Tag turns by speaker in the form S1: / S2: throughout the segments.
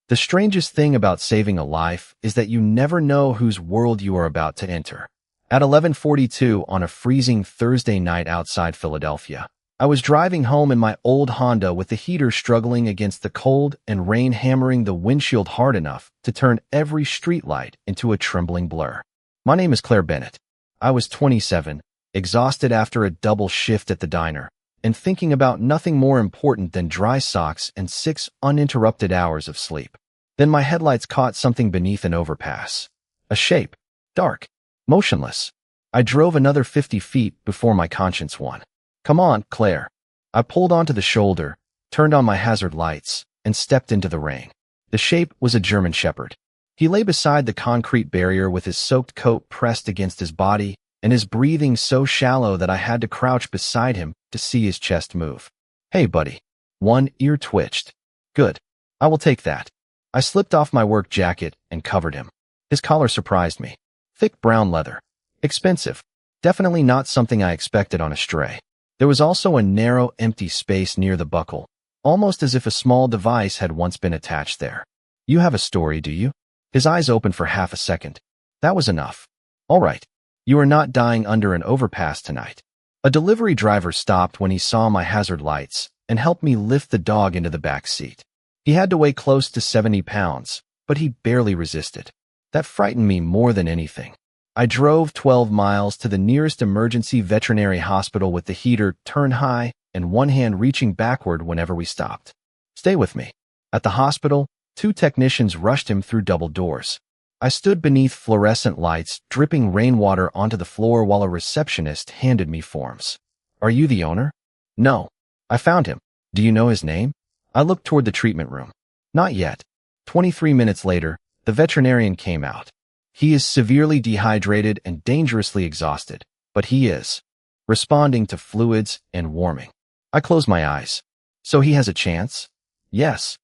S1: The strangest thing about saving a life is that you never know whose world you are about to enter. At 11:42 on a freezing Thursday night outside Philadelphia, I was driving home in my old Honda with the heater struggling against the cold and rain hammering the windshield hard enough to turn every streetlight into a trembling blur. My name is Claire Bennett. I was 27, exhausted after a double shift at the diner, and thinking about nothing more important than dry socks and 6 uninterrupted hours of sleep. Then my headlights caught something beneath an overpass. A shape. Dark. Motionless. I drove another 50 feet before my conscience won. Come on, Claire. I pulled onto the shoulder, turned on my hazard lights, and stepped into the rain. The shape was a German Shepherd. He lay beside the concrete barrier with his soaked coat pressed against his body and his breathing so shallow that I had to crouch beside him to see his chest move. Hey, buddy. One ear twitched. Good. I will take that. I slipped off my work jacket and covered him. His collar surprised me. Thick brown leather. Expensive. Definitely not something I expected on a stray. There was also a narrow, empty space near the buckle, almost as if a small device had once been attached there. You have a story, do you? His eyes opened for half a second. That was enough. All right. You are not dying under an overpass tonight. A delivery driver stopped when he saw my hazard lights and helped me lift the dog into the back seat. He had to weigh close to 70 pounds, but he barely resisted. That frightened me more than anything. I drove 12 miles to the nearest emergency veterinary hospital with the heater turned high and one hand reaching backward whenever we stopped. Stay with me. At the hospital, 2 technicians rushed him through double doors. I stood beneath fluorescent lights, dripping rainwater onto the floor while a receptionist handed me forms. Are you the owner? No. I found him. Do you know his name? I looked toward the treatment room. Not yet. 23 minutes later, the veterinarian came out. He is severely dehydrated and dangerously exhausted, but he is responding to fluids and warming. I closed my eyes. So he has a chance? Yes.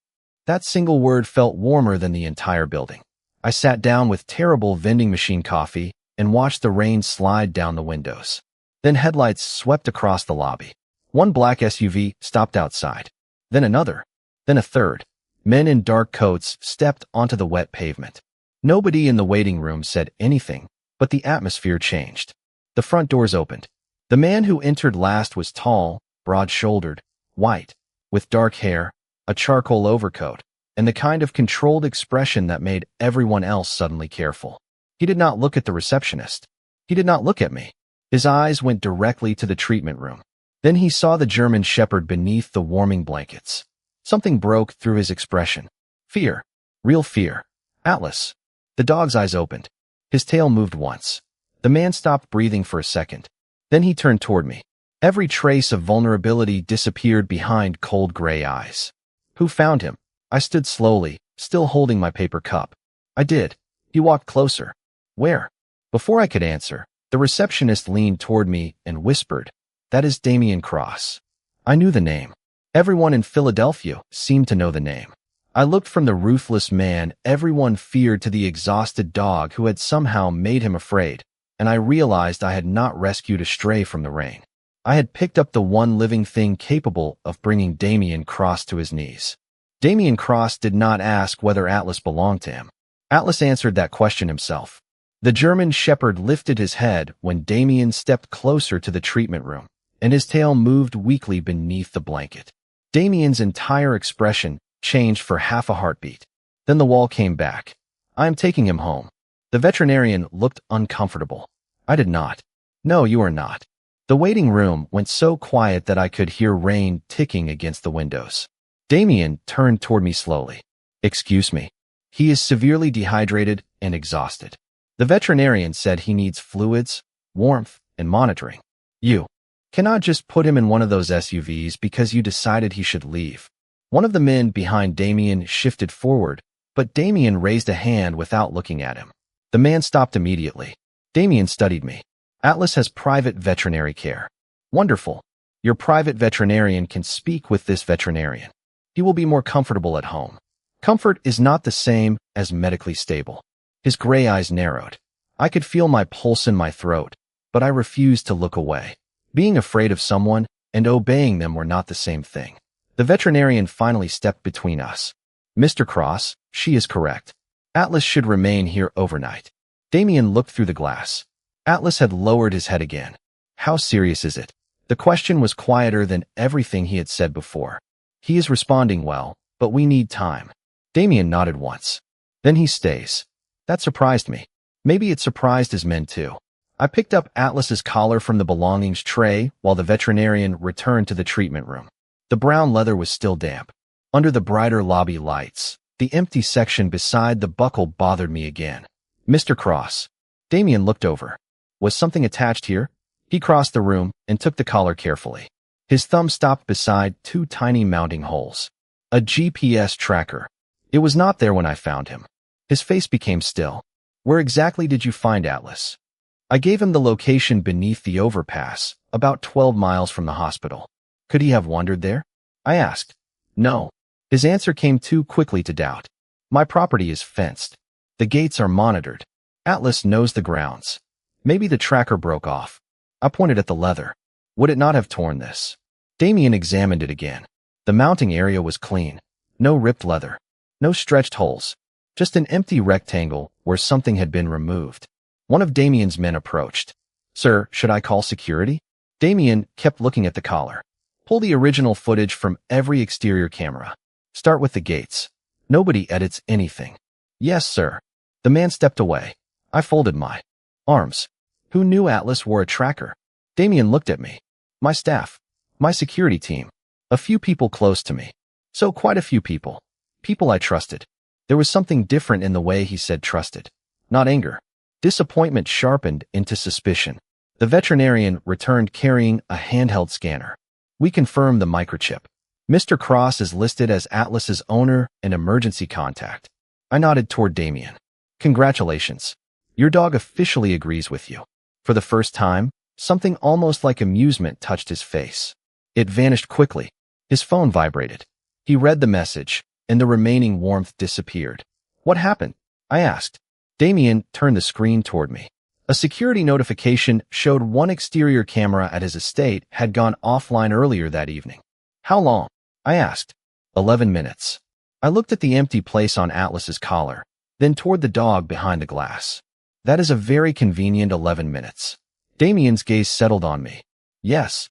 S1: That single word felt warmer than the entire building. I sat down with terrible vending machine coffee and watched the rain slide down the windows. Then headlights swept across the lobby. One black SUV stopped outside. Then another. Then a third. Men in dark coats stepped onto the wet pavement. Nobody in the waiting room said anything, but the atmosphere changed. The front doors opened. The man who entered last was tall, broad-shouldered, white, with dark hair, a charcoal overcoat, and the kind of controlled expression that made everyone else suddenly careful. He did not look at the receptionist. He did not look at me. His eyes went directly to the treatment room. Then he saw the German Shepherd beneath the warming blankets. Something broke through his expression. Fear. Real fear. Atlas. The dog's eyes opened. His tail moved once. The man stopped breathing for a second. Then he turned toward me. Every trace of vulnerability disappeared behind cold gray eyes. Who found him? I stood slowly, still holding my paper cup. I did. He walked closer. Where? Before I could answer, the receptionist leaned toward me and whispered, "That is Damien Cross." I knew the name. Everyone in Philadelphia seemed to know the name. I looked from the ruthless man everyone feared to the exhausted dog who had somehow made him afraid, and I realized I had not rescued a stray from the rain. I had picked up the one living thing capable of bringing Damien Cross to his knees. Damien Cross did not ask whether Atlas belonged to him. Atlas answered that question himself. The German Shepherd lifted his head when Damien stepped closer to the treatment room, and his tail moved weakly beneath the blanket. Damien's entire expression changed for half a heartbeat. Then the wall came back. I am taking him home. The veterinarian looked uncomfortable. I did not. No, you are not. The waiting room went so quiet that I could hear rain ticking against the windows. Damien turned toward me slowly. Excuse me. He is severely dehydrated and exhausted. The veterinarian said he needs fluids, warmth, and monitoring. You cannot just put him in one of those SUVs because you decided he should leave. One of the men behind Damien shifted forward, but Damien raised a hand without looking at him. The man stopped immediately. Damien studied me. Atlas has private veterinary care. Wonderful. Your private veterinarian can speak with this veterinarian. He will be more comfortable at home. Comfort is not the same as medically stable. His gray eyes narrowed. I could feel my pulse in my throat, but I refused to look away. Being afraid of someone and obeying them were not the same thing. The veterinarian finally stepped between us. Mr. Cross, she is correct. Atlas should remain here overnight. Damien looked through the glass. Atlas had lowered his head again. How serious is it? The question was quieter than everything he had said before. He is responding well, but we need time. Damien nodded once. Then he stays. That surprised me. Maybe it surprised his men too. I picked up Atlas's collar from the belongings tray while the veterinarian returned to the treatment room. The brown leather was still damp. Under the brighter lobby lights, the empty section beside the buckle bothered me again. Mr. Cross. Damien looked over. Was something attached here? He crossed the room and took the collar carefully. His thumb stopped beside two tiny mounting holes. A GPS tracker. It was not there when I found him. His face became still. Where exactly did you find Atlas? I gave him the location beneath the overpass, about 12 miles from the hospital. Could he have wandered there? I asked. No. His answer came too quickly to doubt. My property is fenced. The gates are monitored. Atlas knows the grounds. Maybe the tracker broke off. I pointed at the leather. Would it not have torn this? Damien examined it again. The mounting area was clean. No ripped leather. No stretched holes. Just an empty rectangle where something had been removed. One of Damien's men approached. Sir, should I call security? Damien kept looking at the collar. Pull the original footage from every exterior camera. Start with the gates. Nobody edits anything. Yes, sir. The man stepped away. I folded my arms. Who knew Atlas wore a tracker? Damien looked at me. My staff. My security team. A few people close to me. So quite a few people. People I trusted. There was something different in the way he said trusted. Not anger. Disappointment sharpened into suspicion. The veterinarian returned carrying a handheld scanner. We confirmed the microchip. Mr. Cross is listed as Atlas's owner and emergency contact. I nodded toward Damien. Congratulations. Your dog officially agrees with you. For the first time, something almost like amusement touched his face. It vanished quickly. His phone vibrated. He read the message, and the remaining warmth disappeared. What happened? I asked. Damien turned the screen toward me. A security notification showed one exterior camera at his estate had gone offline earlier that evening. How long? I asked. 11 minutes. I looked at the empty place on Atlas's collar, then toward the dog behind the glass. That is a very convenient 11 minutes. Damien's gaze settled on me. Yes.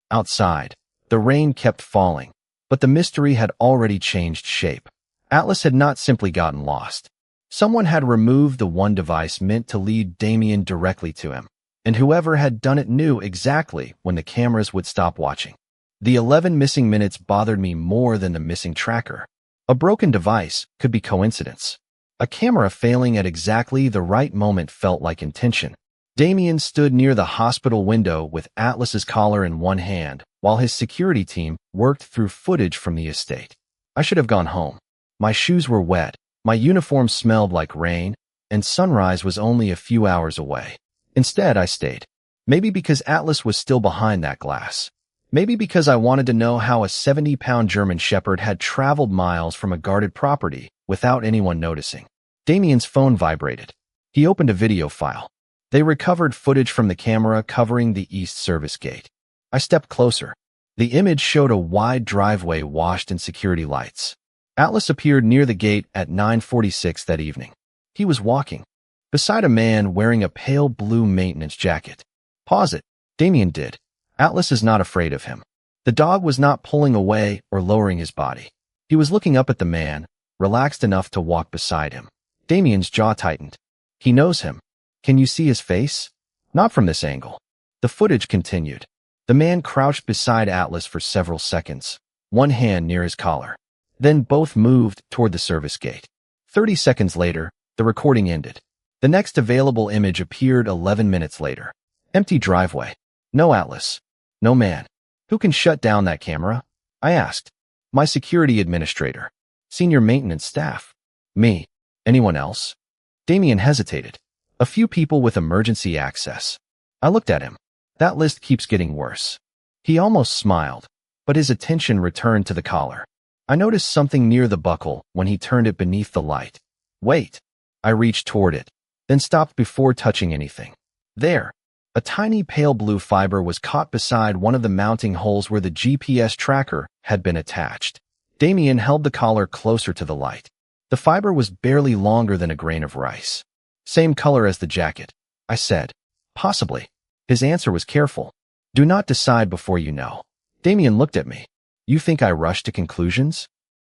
S1: Outside, the rain kept falling, but the mystery had already changed shape. Atlas had not simply gotten lost. Someone had removed the one device meant to lead Damien directly to him, and whoever had done it knew exactly when the cameras would stop watching. The 11 missing minutes bothered me more than the missing tracker. A broken device could be coincidence. A camera failing at exactly the right moment felt like intention. Damien stood near the hospital window with Atlas's collar in one hand, while his security team worked through footage from the estate. I should have gone home. My shoes were wet, my uniform smelled like rain, and sunrise was only a few hours away. Instead, I stayed. Maybe because Atlas was still behind that glass. Maybe because I wanted to know how a 70-pound German Shepherd had traveled miles from a guarded property without anyone noticing. Damien's phone vibrated. He opened a video file. They recovered footage from the camera covering the east service gate. I stepped closer. The image showed a wide driveway washed in security lights. Atlas appeared near the gate at 9:46 that evening. He was walking beside a man wearing a pale blue maintenance jacket. Pause it. Damien did. Atlas is not afraid of him. The dog was not pulling away or lowering his body. He was looking up at the man, relaxed enough to walk beside him. Damien's jaw tightened. He knows him. Can you see his face? Not from this angle. The footage continued. The man crouched beside Atlas for several seconds, one hand near his collar. Then both moved toward the service gate. 30 seconds later, the recording ended. The next available image appeared 11 minutes later. Empty driveway. No Atlas. No man. Who can shut down that camera? I asked. My security administrator. Senior maintenance staff. Me. Anyone else? Damien hesitated. A few people with emergency access. I looked at him. That list keeps getting worse. He almost smiled, but his attention returned to the collar. I noticed something near the buckle when he turned it beneath the light. Wait. I reached toward it, then stopped before touching anything. There. A tiny pale blue fiber was caught beside one of the mounting holes where the GPS tracker had been attached. Damien held the collar closer to the light. The fiber was barely longer than a grain of rice. Same color as the jacket, I said. Possibly. His answer was careful. Do not decide before you know. Damien looked at me. You think I rushed to conclusions?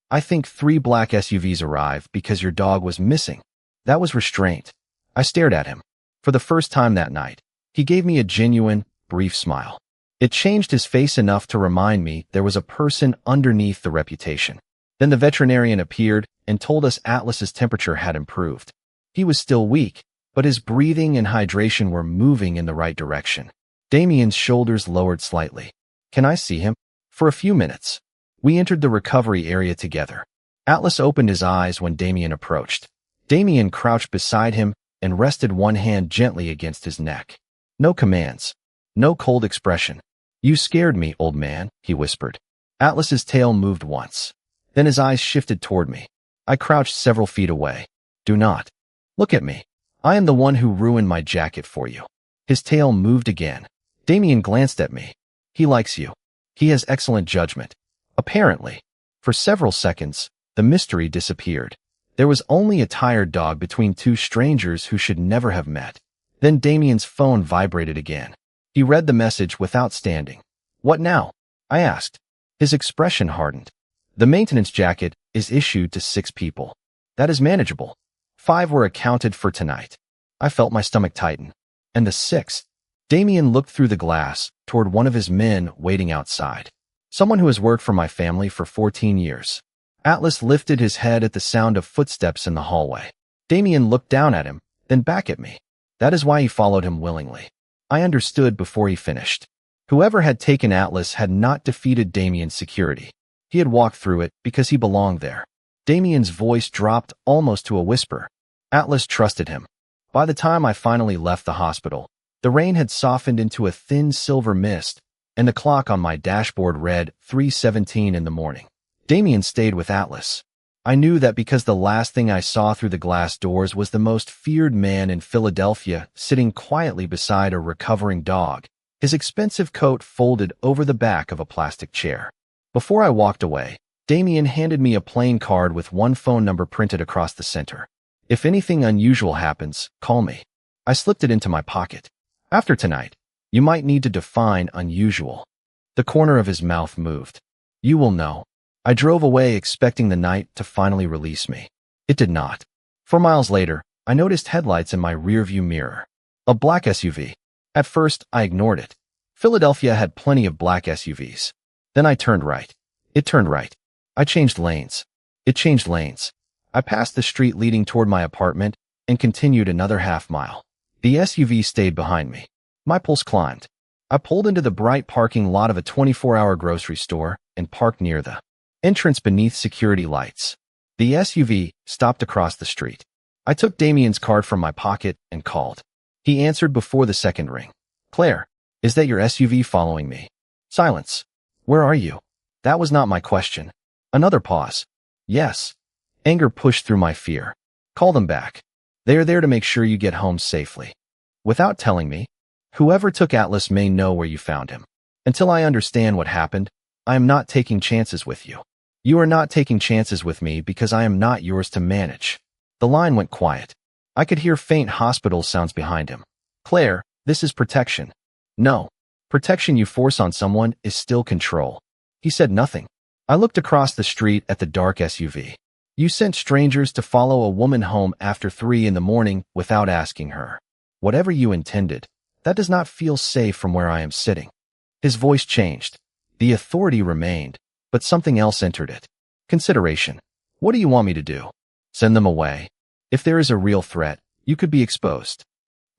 S1: I think 3 black SUVs arrived because your dog was missing. That was restraint. I stared at him. For the first time that night, he gave me a genuine, brief smile. It changed his face enough to remind me there was a person underneath the reputation. Then the veterinarian appeared and told us Atlas's temperature had improved. He was still weak, but his breathing and hydration were moving in the right direction. Damien's shoulders lowered slightly. Can I see him? For a few minutes. We entered the recovery area together. Atlas opened his eyes when Damien approached. Damien crouched beside him and rested one hand gently against his neck. No commands. No cold expression. You scared me, old man, he whispered. Atlas's tail moved once. Then his eyes shifted toward me. I crouched several feet away. Do not. Look at me. I am the one who ruined my jacket for you. His tail moved again. Damien glanced at me. He likes you. He has excellent judgment. Apparently. For several seconds, the mystery disappeared. There was only a tired dog between 2 strangers who should never have met. Then Damien's phone vibrated again. He read the message without standing. What now? I asked. His expression hardened. The maintenance jacket is issued to 6 people. That is manageable. 5 were accounted for tonight. I felt my stomach tighten. And the 6th? Damien looked through the glass toward one of his men waiting outside. Someone who has worked for my family for 14 years. Atlas lifted his head at the sound of footsteps in the hallway. Damien looked down at him, then back at me. That is why he followed him willingly. I understood before he finished. Whoever had taken Atlas had not defeated Damien's security. He had walked through it because he belonged there. Damien's voice dropped almost to a whisper. Atlas trusted him. By the time I finally left the hospital, the rain had softened into a thin silver mist, and the clock on my dashboard read 3:17 in the morning. Damien stayed with Atlas. I knew that because the last thing I saw through the glass doors was the most feared man in Philadelphia sitting quietly beside a recovering dog, his expensive coat folded over the back of a plastic chair. Before I walked away, Damien handed me a plain card with one phone number printed across the center. If anything unusual happens, call me. I slipped it into my pocket. After tonight, you might need to define unusual. The corner of his mouth moved. You will know. I drove away expecting the night to finally release me. It did not. 4 miles later, I noticed headlights in my rearview mirror. A black SUV. At first, I ignored it. Philadelphia had plenty of black SUVs. Then I turned right. It turned right. I changed lanes. It changed lanes. I passed the street leading toward my apartment and continued another half-mile. The SUV stayed behind me. My pulse climbed. I pulled into the bright parking lot of a 24-hour grocery store and parked near the entrance beneath security lights. The SUV stopped across the street. I took Damien's card from my pocket and called. He answered before the second ring. Claire, is that your SUV following me? Silence. Where are you? That was not my question. Another pause. Yes. Anger pushed through my fear. Call them back. They are there to make sure you get home safely. Without telling me, whoever took Atlas may know where you found him. Until I understand what happened, I am not taking chances with you. You are not taking chances with me because I am not yours to manage. The line went quiet. I could hear faint hospital sounds behind him. Claire, this is protection. No. Protection you force on someone is still control. He said nothing. I looked across the street at the dark SUV. You sent strangers to follow a woman home after 3 in the morning without asking her. Whatever you intended, that does not feel safe from where I am sitting. His voice changed. The authority remained, but something else entered it. Consideration. What do you want me to do? Send them away. If there is a real threat, you could be exposed.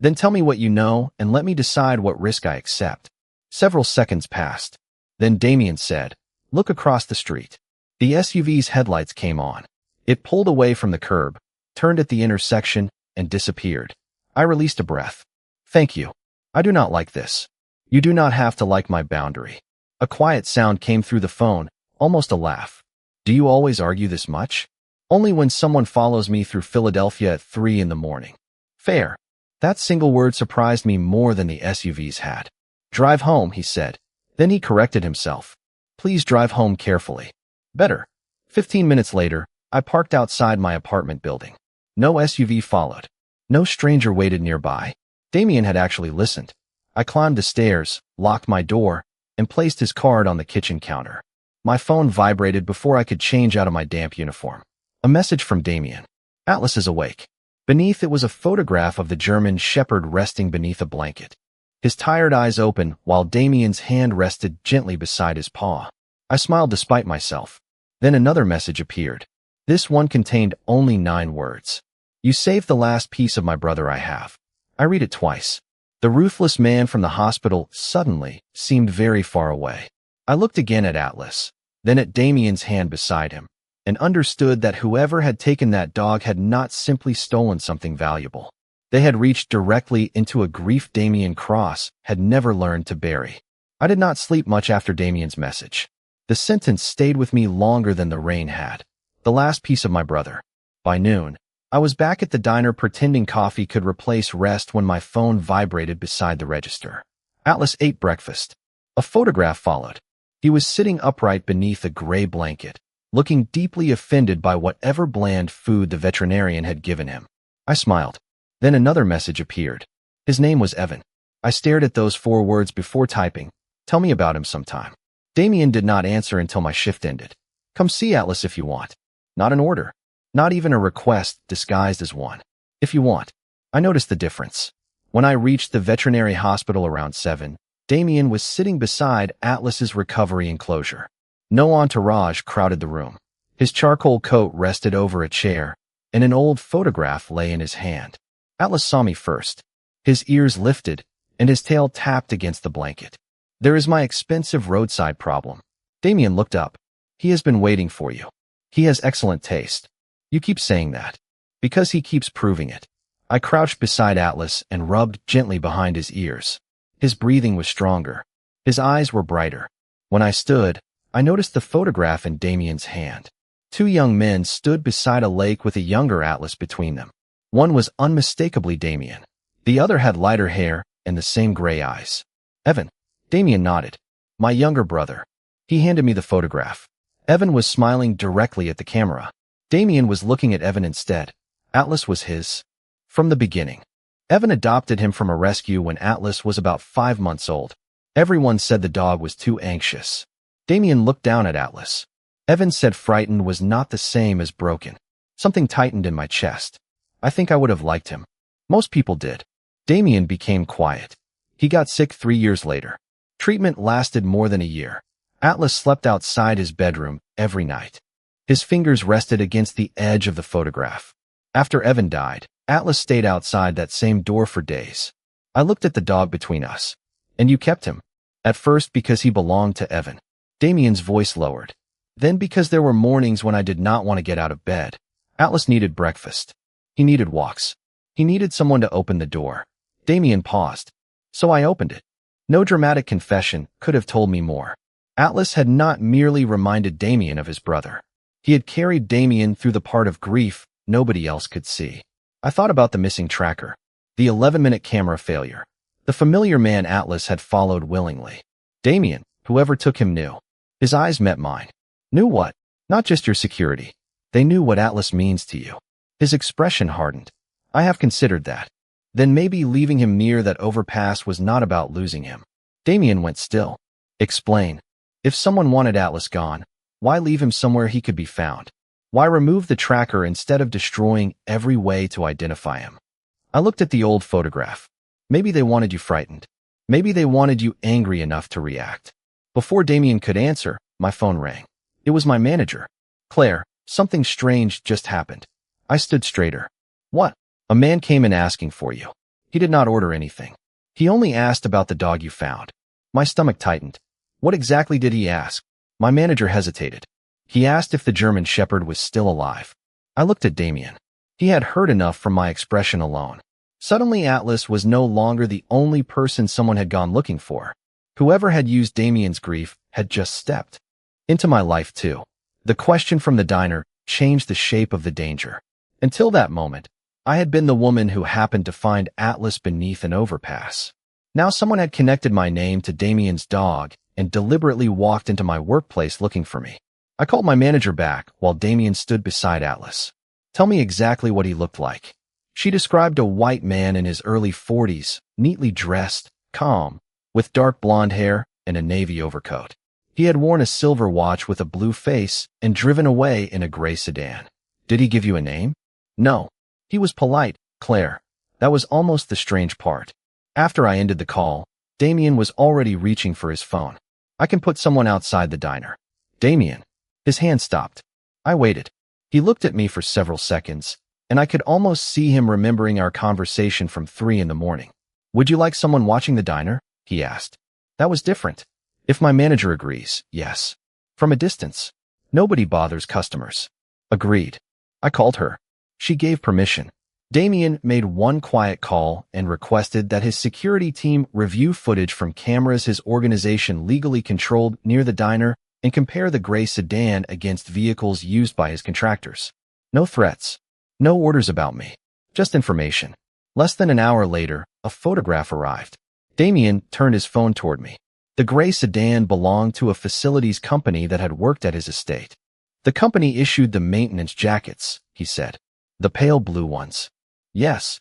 S1: Then tell me what you know and let me decide what risk I accept. Several seconds passed. Then Damien said, look across the street. The SUV's headlights came on. It pulled away from the curb, turned at the intersection, and disappeared. I released a breath. Thank you. I do not like this. You do not have to like my boundary. A quiet sound came through the phone, almost a laugh. Do you always argue this much? Only when someone follows me through Philadelphia at 3 in the morning. Fair. That single word surprised me more than the SUVs had. Drive home, he said. Then he corrected himself. Please drive home carefully. Better. 15 minutes later, I parked outside my apartment building. No SUV followed. No stranger waited nearby. Damien had actually listened. I climbed the stairs, locked my door, and placed his card on the kitchen counter. My phone vibrated before I could change out of my damp uniform. A message from Damien. Atlas is awake. Beneath it was a photograph of the German shepherd resting beneath a blanket. His tired eyes open while Damien's hand rested gently beside his paw. I smiled despite myself. Then another message appeared. This one contained only 9 words. You saved the last piece of my brother I have. I read it twice. The ruthless man from the hospital suddenly seemed very far away. I looked again at Atlas, then at Damien's hand beside him, and understood that whoever had taken that dog had not simply stolen something valuable. They had reached directly into a grief Damien Cross had never learned to bury. I did not sleep much after Damien's message. The sentence stayed with me longer than the rain had. The last piece of my brother. By noon, I was back at the diner pretending coffee could replace rest when my phone vibrated beside the register. Atlas ate breakfast. A photograph followed. He was sitting upright beneath a gray blanket, looking deeply offended by whatever bland food the veterinarian had given him. I smiled. Then another message appeared. His name was Evan. I stared at those 4 words before typing, "Tell me about him sometime." Damien did not answer until my shift ended. "Come see Atlas if you want." Not an order. Not even a request disguised as one. "If you want." I noticed the difference. When I reached the veterinary hospital around 7, Damien was sitting beside Atlas's recovery enclosure. No entourage crowded the room. His charcoal coat rested over a chair, and an old photograph lay in his hand. Atlas saw me first. His ears lifted, and his tail tapped against the blanket. "There is my expensive roadside problem." Damien looked up. "He has been waiting for you. He has excellent taste." "You keep saying that." "Because he keeps proving it." I crouched beside Atlas and rubbed gently behind his ears. His breathing was stronger. His eyes were brighter. When I stood, I noticed the photograph in Damien's hand. 2 young men stood beside a lake with a younger Atlas between them. One was unmistakably Damien. The other had lighter hair and the same gray eyes. "Evan." Damien nodded. "My younger brother." He handed me the photograph. Evan was smiling directly at the camera. Damien was looking at Evan instead. Atlas was his. From the beginning. Evan adopted him from a rescue when Atlas was about 5 months old. Everyone said the dog was too anxious. Damien looked down at Atlas. Evan said frightened was not the same as broken. Something tightened in my chest. I think I would have liked him. Most people did. Damien became quiet. He got sick 3 years later. Treatment lasted more than a year. Atlas slept outside his bedroom every night. His fingers rested against the edge of the photograph. After Evan died, Atlas stayed outside that same door for days. I looked at the dog between us. "And you kept him?" "At first because he belonged to Evan." Damien's voice lowered. "Then because there were mornings when I did not want to get out of bed." Atlas needed breakfast. He needed walks. He needed someone to open the door. Damien paused. So I opened it. No dramatic confession could have told me more. Atlas had not merely reminded Damien of his brother. He had carried Damien through the part of grief nobody else could see. I thought about the missing tracker, the 11-minute camera failure, the familiar man Atlas had followed willingly. Damien, whoever took him, knew. His eyes met mine. Knew what? Not just your security. They knew what Atlas means to you. His expression hardened. I have considered that. Then maybe leaving him near that overpass was not about losing him. Damien went still. Explain. If someone wanted Atlas gone, why leave him somewhere he could be found? Why remove the tracker instead of destroying every way to identify him? I looked at the old photograph. Maybe they wanted you frightened. Maybe they wanted you angry enough to react. Before Damien could answer, my phone rang. It was my manager. "Claire, something strange just happened." I stood straighter. "What?" "A man came in asking for you. He did not order anything. He only asked about the dog you found." My stomach tightened. What exactly did he ask? My manager hesitated. He asked if the German shepherd was still alive. I looked at Damien. He had heard enough from my expression alone. Suddenly Atlas was no longer the only person someone had gone looking for. Whoever had used Damien's grief had just stepped into my life too. The question from the diner changed the shape of the danger. Until that moment, I had been the woman who happened to find Atlas beneath an overpass. Now someone had connected my name to Damien's dog and deliberately walked into my workplace looking for me. I called my manager back while Damien stood beside Atlas. Tell me exactly what he looked like. She described a white man in his early 40s, neatly dressed, calm, with dark blonde hair and a navy overcoat. He had worn a silver watch with a blue face and driven away in a gray sedan. Did he give you a name? No. He was polite, Claire. That was almost the strange part. After I ended the call, Damien was already reaching for his phone. I can put someone outside the diner. Damien. His hand stopped. I waited. He looked at me for several seconds, and I could almost see him remembering our conversation from 3 in the morning. Would you like someone watching the diner? He asked. That was different. If my manager agrees, yes. From a distance. Nobody bothers customers. Agreed. I called her. She gave permission. Damien made one quiet call and requested that his security team review footage from cameras his organization legally controlled near the diner and compare the gray sedan against vehicles used by his contractors. No threats. No orders about me. Just information. Less than an hour later, a photograph arrived. Damien turned his phone toward me. The gray sedan belonged to a facilities company that had worked at his estate. The company issued the maintenance jackets, he said. The pale blue ones. Yes.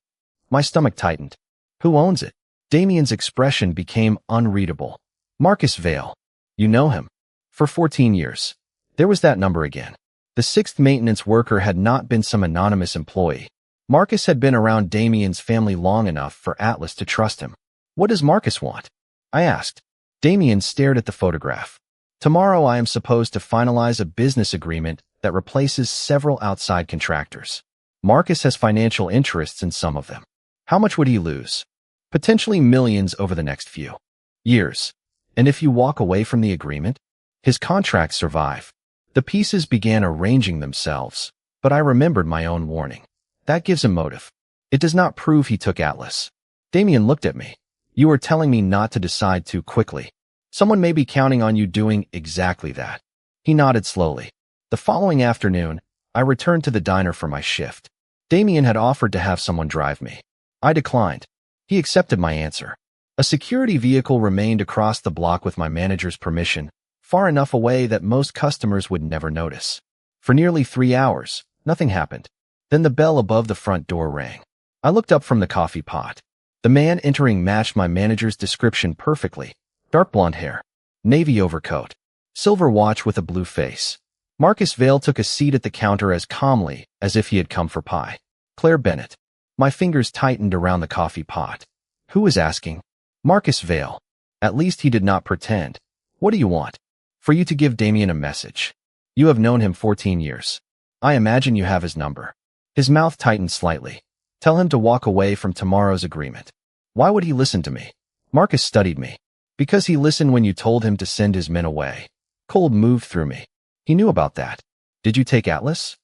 S1: My stomach tightened. Who owns it? Damien's expression became unreadable. Marcus Vale. You know him. For 14 years. There was that number again. The sixth maintenance worker had not been some anonymous employee. Marcus had been around Damien's family long enough for Atlas to trust him. What does Marcus want? I asked. Damien stared at the photograph. Tomorrow I am supposed to finalize a business agreement that replaces several outside contractors. Marcus has financial interests in some of them. How much would he lose? Potentially millions over the next few years. And if you walk away from the agreement? His contracts survive. The pieces began arranging themselves, but I remembered my own warning. That gives him motive. It does not prove he took Atlas. Damien looked at me. You are telling me not to decide too quickly. Someone may be counting on you doing exactly that. He nodded slowly. The following afternoon, I returned to the diner for my shift. Damien had offered to have someone drive me. I declined. He accepted my answer. A security vehicle remained across the block with my manager's permission, far enough away that most customers would never notice. For nearly 3 hours, nothing happened. Then the bell above the front door rang. I looked up from the coffee pot. The man entering matched my manager's description perfectly. Dark blonde hair, navy overcoat, silver watch with a blue face. Marcus Vale took a seat at the counter as calmly as if he had come for pie. Claire Bennett. My fingers tightened around the coffee pot. Who is asking? Marcus Vale. At least he did not pretend. What do you want? For you to give Damien a message. You have known him 14 years. I imagine you have his number. His mouth tightened slightly. Tell him to walk away from tomorrow's agreement. Why would he listen to me? Marcus studied me. Because he listened when you told him to send his men away. Cold moved through me. He knew about that. Did you take Atlas?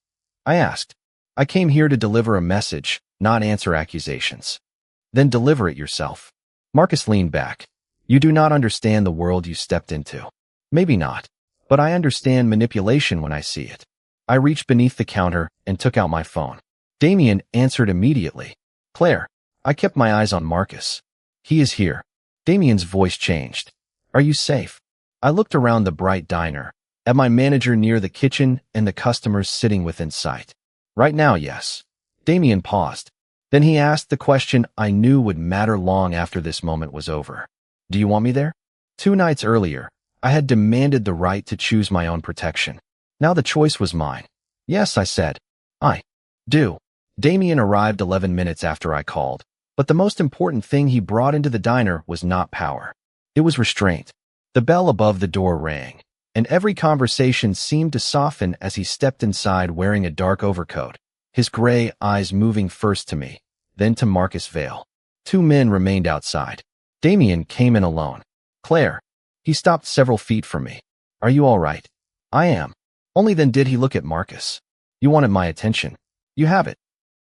S1: I asked. I came here to deliver a message, not answer accusations. Then deliver it yourself. Marcus leaned back. You do not understand the world you stepped into. Maybe not. But I understand manipulation when I see it. I reached beneath the counter and took out my phone. Damien answered immediately. Claire. I kept my eyes on Marcus. He is here. Damien's voice changed. Are you safe? I looked around the bright diner, at my manager near the kitchen and the customers sitting within sight. Right now, yes. Damien paused. Then he asked the question I knew would matter long after this moment was over. Do you want me there? 2 nights earlier, I had demanded the right to choose my own protection. Now the choice was mine. Yes, I said. I do. Damien arrived 11 minutes after I called, but the most important thing he brought into the diner was not power. It was restraint. The bell above the door rang, and every conversation seemed to soften as he stepped inside wearing a dark overcoat, his gray eyes moving first to me, then to Marcus Vale. 2 men remained outside. Damien came in alone. Claire. He stopped several feet from me. Are you all right? I am. Only then did he look at Marcus. You wanted my attention. You have it.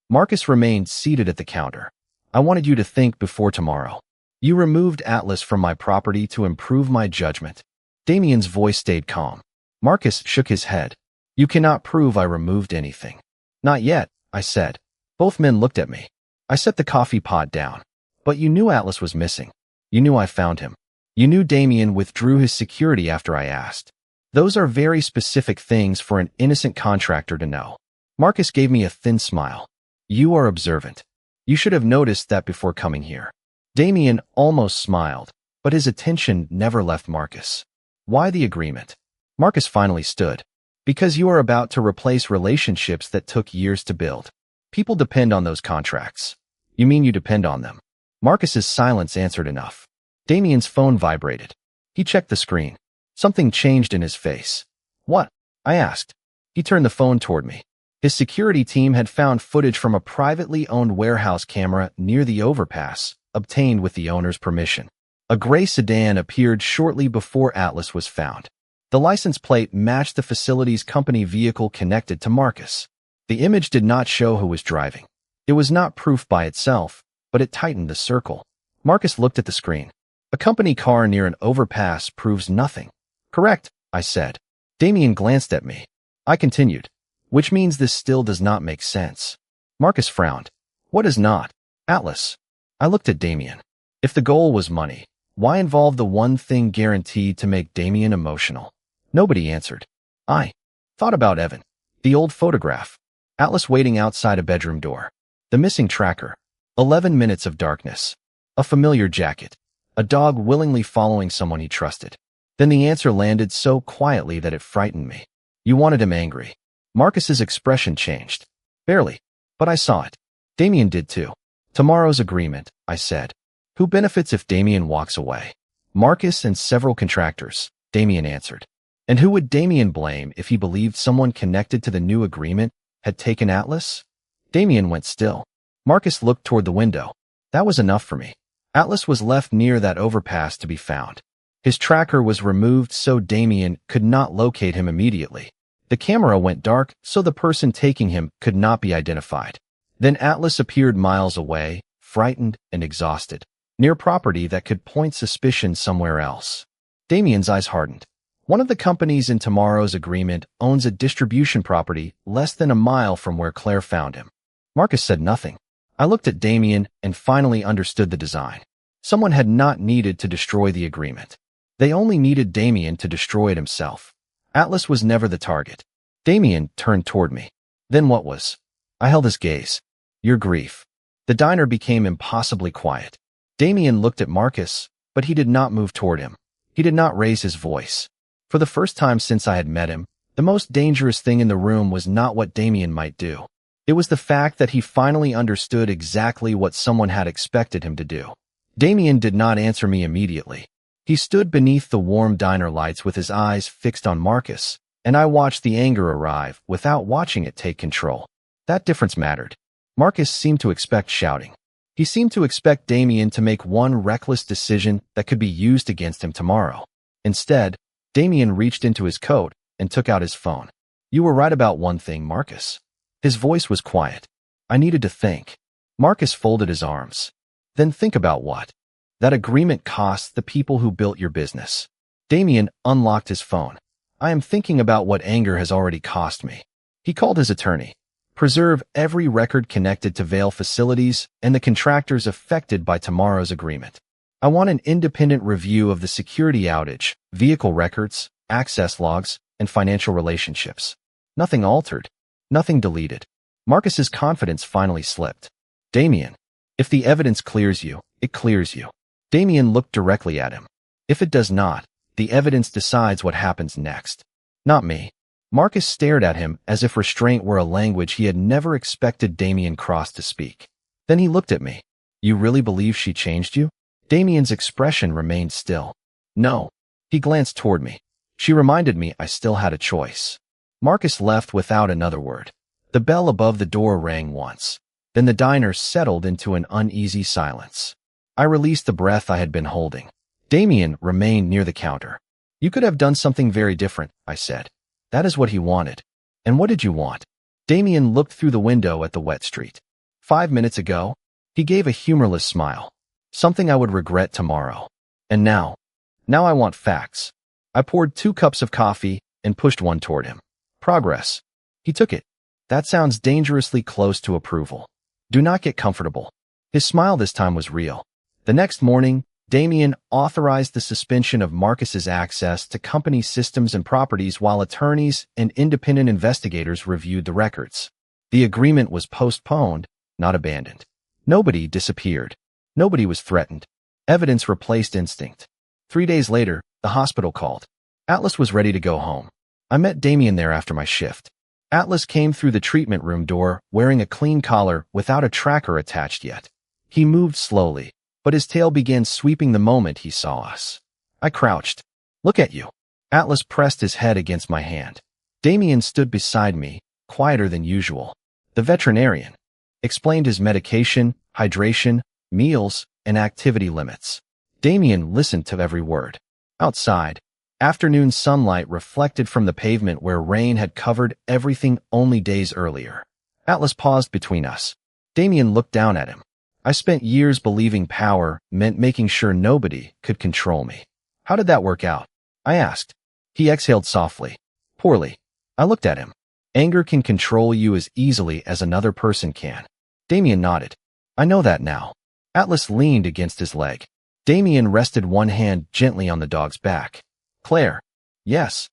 S1: Marcus remained seated at the counter. I wanted you to think before tomorrow. You removed Atlas from my property to improve my judgment. Damien's voice stayed calm. Marcus shook his head. You cannot prove I removed anything. Not yet, I said. Both men looked at me. I set the coffee pot down. But you knew Atlas was missing. You knew I found him. You knew Damien withdrew his security after I asked. Those are very specific things for an innocent contractor to know. Marcus gave me a thin smile. You are observant. You should have noticed that before coming here. Damien almost smiled, but his attention never left Marcus. Why the agreement? Marcus finally stood. Because you are about to replace relationships that took years to build. People depend on those contracts. You mean you depend on them? Marcus's silence answered enough. Damien's phone vibrated. He checked the screen. Something changed in his face. What? I asked. He turned the phone toward me. His security team had found footage from a privately owned warehouse camera near the overpass, obtained with the owner's permission. A gray sedan appeared shortly before Atlas was found. The license plate matched the facility's company vehicle connected to Marcus. The image did not show who was driving. It was not proof by itself, but it tightened the circle. Marcus looked at the screen. A company car near an overpass proves nothing. Correct, I said. Damien glanced at me. I continued. Which means this still does not make sense. Marcus frowned. What is not? Atlas. I looked at Damien. If the goal was money, why involve the one thing guaranteed to make Damien emotional? Nobody answered. I thought about Evan. The old photograph. Atlas waiting outside a bedroom door. The missing tracker. 11 minutes of darkness. A familiar jacket. A dog willingly following someone he trusted. Then the answer landed so quietly that it frightened me. You wanted him angry. Marcus's expression changed. Barely. But I saw it. Damien did too. Tomorrow's agreement, I said. Who benefits if Damien walks away? Marcus and several contractors, Damien answered. And who would Damien blame if he believed someone connected to the new agreement had taken Atlas? Damien went still. Marcus looked toward the window. That was enough for me. Atlas was left near that overpass to be found. His tracker was removed so Damien could not locate him immediately. The camera went dark so the person taking him could not be identified. Then Atlas appeared miles away, frightened and exhausted, near property that could point suspicion somewhere else. Damien's eyes hardened. One of the companies in tomorrow's agreement owns a distribution property less than a mile from where Claire found him. Marcus said nothing. I looked at Damien and finally understood the design. Someone had not needed to destroy the agreement. They only needed Damien to destroy it himself. Atlas was never the target. Damien turned toward me. Then what was? I held his gaze. Your grief. The diner became impossibly quiet. Damien looked at Marcus, but he did not move toward him. He did not raise his voice. For the first time since I had met him, the most dangerous thing in the room was not what Damien might do. It was the fact that he finally understood exactly what someone had expected him to do. Damien did not answer me immediately. He stood beneath the warm diner lights with his eyes fixed on Marcus, and I watched the anger arrive without watching it take control. That difference mattered. Marcus seemed to expect shouting. He seemed to expect Damien to make one reckless decision that could be used against him tomorrow. Instead, Damien reached into his coat and took out his phone. You were right about one thing, Marcus. His voice was quiet. I needed to think. Marcus folded his arms. Then think about what? That agreement costs the people who built your business. Damien unlocked his phone. I am thinking about what anger has already cost me. He called his attorney. Preserve every record connected to Vale facilities and the contractors affected by tomorrow's agreement. I want an independent review of the security outage, vehicle records, access logs, and financial relationships. Nothing altered. Nothing deleted. Marcus's confidence finally slipped. Damien, if the evidence clears you, it clears you. Damien looked directly at him. If it does not, the evidence decides what happens next. Not me. Marcus stared at him as if restraint were a language he had never expected Damien Cross to speak. Then he looked at me. You really believe she changed you? Damien's expression remained still. No. He glanced toward me. She reminded me I still had a choice. Marcus left without another word. The bell above the door rang once. Then the diner settled into an uneasy silence. I released the breath I had been holding. Damien remained near the counter. You could have done something very different, I said. That is what he wanted. And what did you want? Damien looked through the window at the wet street. 5 minutes ago, he gave a humorless smile. Something I would regret tomorrow. And now I want facts. I poured 2 cups of coffee and pushed one toward him. Progress. He took it. That sounds dangerously close to approval. Do not get comfortable. His smile this time was real. The next morning, Damien authorized the suspension of Marcus's access to company systems and properties while attorneys and independent investigators reviewed the records. The agreement was postponed, not abandoned. Nobody disappeared. Nobody was threatened. Evidence replaced instinct. 3 days later, the hospital called. Atlas was ready to go home. I met Damien there after my shift. Atlas came through the treatment room door wearing a clean collar without a tracker attached yet. He moved slowly, but his tail began sweeping the moment he saw us. I crouched. Look at you. Atlas pressed his head against my hand. Damien stood beside me, quieter than usual. The veterinarian explained his medication, hydration, meals, and activity limits. Damien listened to every word. Outside, afternoon sunlight reflected from the pavement where rain had covered everything only days earlier. Atlas paused between us. Damien looked down at him. I spent years believing power meant making sure nobody could control me. How did that work out? I asked. He exhaled softly. Poorly. I looked at him. Anger can control you as easily as another person can. Damien nodded. I know that now. Atlas leaned against his leg. Damien rested one hand gently on the dog's back. Claire. Yes.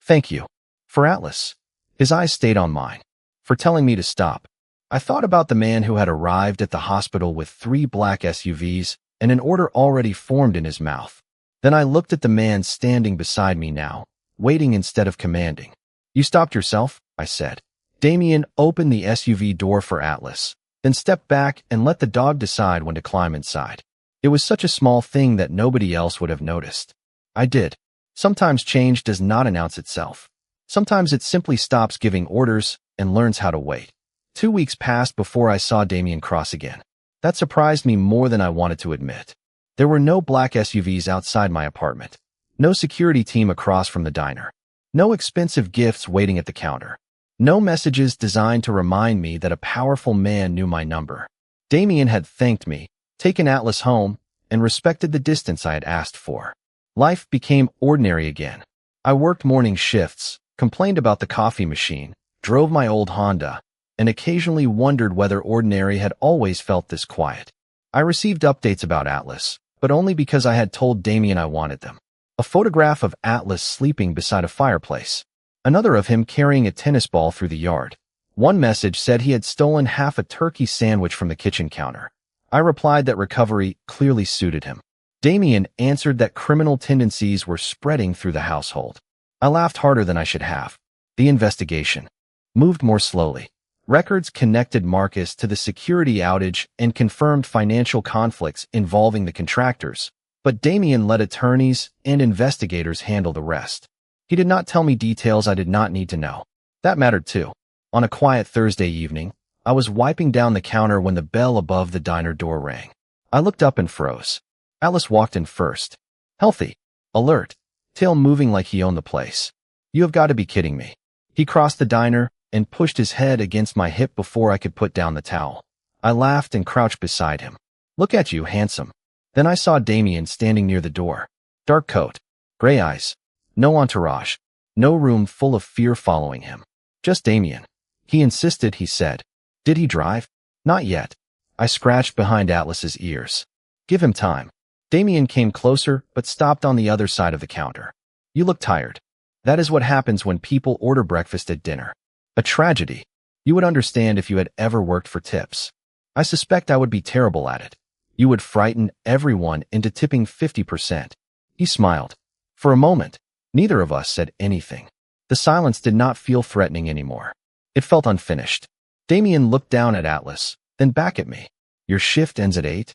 S1: Thank you. For Atlas. His eyes stayed on mine. For telling me to stop. I thought about the man who had arrived at the hospital with 3 black SUVs and an order already formed in his mouth. Then I looked at the man standing beside me now, waiting instead of commanding. You stopped yourself, I said. Damien opened the SUV door for Atlas, then stepped back and let the dog decide when to climb inside. It was such a small thing that nobody else would have noticed. I did. Sometimes change does not announce itself. Sometimes it simply stops giving orders and learns how to wait. 2 weeks passed before I saw Damien cross again. That surprised me more than I wanted to admit. There were no black SUVs outside my apartment. No security team across from the diner. No expensive gifts waiting at the counter. No messages designed to remind me that a powerful man knew my number. Damien had thanked me, taken Atlas home, and respected the distance I had asked for. Life became ordinary again. I worked morning shifts, complained about the coffee machine, drove my old Honda, and occasionally wondered whether ordinary had always felt this quiet. I received updates about Atlas, but only because I had told Damien I wanted them. A photograph of Atlas sleeping beside a fireplace. Another of him carrying a tennis ball through the yard. One message said he had stolen half a turkey sandwich from the kitchen counter. I replied that recovery clearly suited him. Damien answered that criminal tendencies were spreading through the household. I laughed harder than I should have. The investigation moved more slowly. Records connected Marcus to the security outage and confirmed financial conflicts involving the contractors, but Damien let attorneys and investigators handle the rest. He did not tell me details I did not need to know. That mattered too. On a quiet Thursday evening, I was wiping down the counter when the bell above the diner door rang. I looked up and froze. Atlas walked in first. Healthy. Alert. Tail moving like he owned the place. You have got to be kidding me. He crossed the diner and pushed his head against my hip before I could put down the towel. I laughed and crouched beside him. Look at you, handsome. Then I saw Damien standing near the door. Dark coat. Gray eyes. No entourage. No room full of fear following him. Just Damien. He insisted, he said. Did he drive? Not yet. I scratched behind Atlas's ears. Give him time. Damien came closer, but stopped on the other side of the counter. You look tired. That is what happens when people order breakfast at dinner. A tragedy. You would understand if you had ever worked for tips. I suspect I would be terrible at it. You would frighten everyone into tipping 50%. He smiled. For a moment, neither of us said anything. The silence did not feel threatening anymore. It felt unfinished. Damien looked down at Atlas, then back at me. Your shift ends at 8?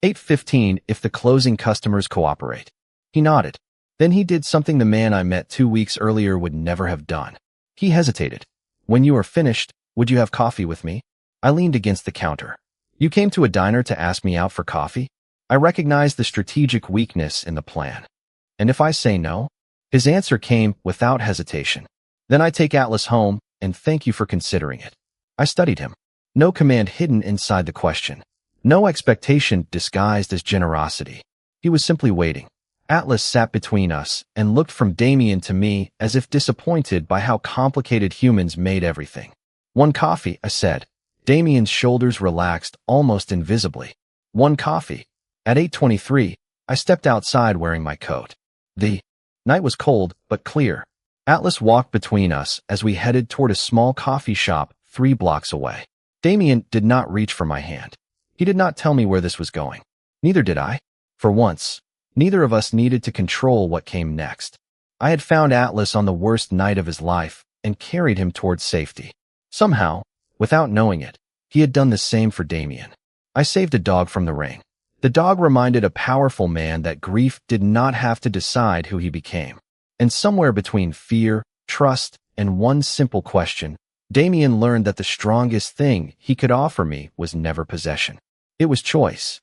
S1: 8:15 if the closing customers cooperate. He nodded. Then he did something the man I met 2 weeks earlier would never have done. He hesitated. When you are finished, would you have coffee with me? I leaned against the counter. You came to a diner to ask me out for coffee? I recognized the strategic weakness in the plan. And if I say no? His answer came without hesitation. Then I take Atlas home, and thank you for considering it. I studied him. No command hidden inside the question. No expectation disguised as generosity. He was simply waiting. Atlas sat between us and looked from Damien to me as if disappointed by how complicated humans made everything. One coffee, I said. Damien's shoulders relaxed almost invisibly. One coffee. At 8:23, I stepped outside wearing my coat. The night was cold, but clear. Atlas walked between us as we headed toward a small coffee shop 3 blocks away. Damien did not reach for my hand. He did not tell me where this was going. Neither did I. For once, neither of us needed to control what came next. I had found Atlas on the worst night of his life and carried him towards safety. Somehow, without knowing it, he had done the same for Damien. I saved a dog from the ring. The dog reminded a powerful man that grief did not have to decide who he became. And somewhere between fear, trust, and one simple question, Damien learned that the strongest thing he could offer me was never possession. It was choice.